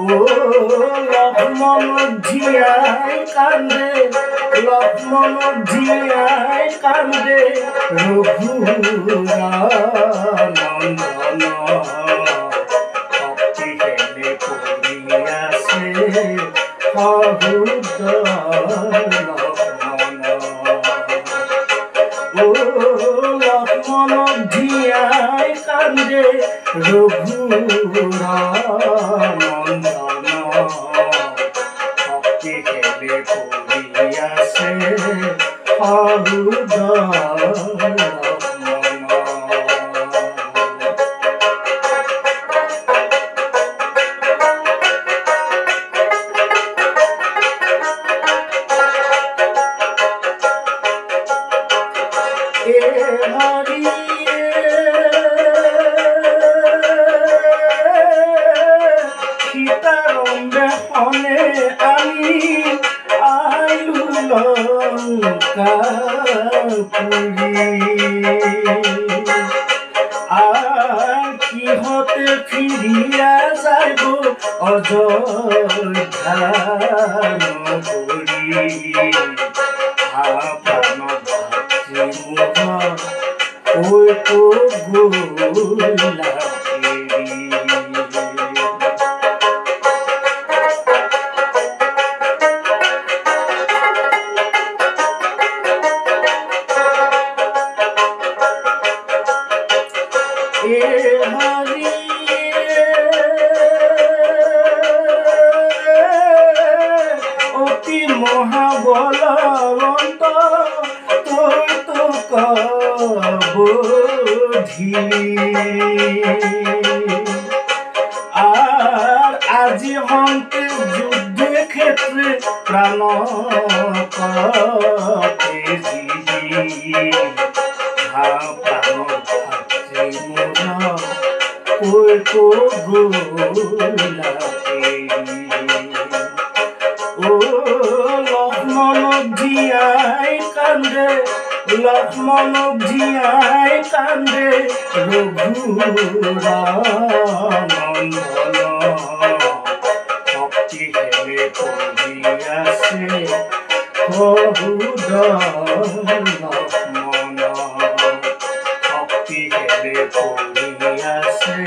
ও লক্ষ্মণ ধিয়ায় কান্দে, লক্ষ্মণ ধিয়ায় কান্দে রঘুরানন্দন ভক্তি হেলে পড়িয়াছে লক্ষ্মণ। ও লক্ষ্মণ ধিয়ায় কান্দে রঘুরানন্দন ভক্তি হেলে পড়িয়াছে লক্ষ্মণ। এ হরি সীতারম্বে হনে আমি আইলু লঙ্কাপুরী, আর কি হতে ফিরিয়া যাইব অযোধ্যা নগরী। ওই তো গোলাপেরি এ হরি অতি মহাবলবন্ত তোর তো কবধি, আর আজি হন্তে যুদ্ধে ক্ষেত্রে প্রাণ পথে জীবি। প্রাণ ভাতৃ মোর ওই তো গোলাপেরি। ও লক্ষ্মণ ধিয়ায় কান্দে, লক্ষ্মণ ধিয়ায় কান্দে রঘুরানন্দন ভক্তি হেলে পড়িয়াছে লক্ষ্মণ। ভক্তি হেলে পড়িয়াছে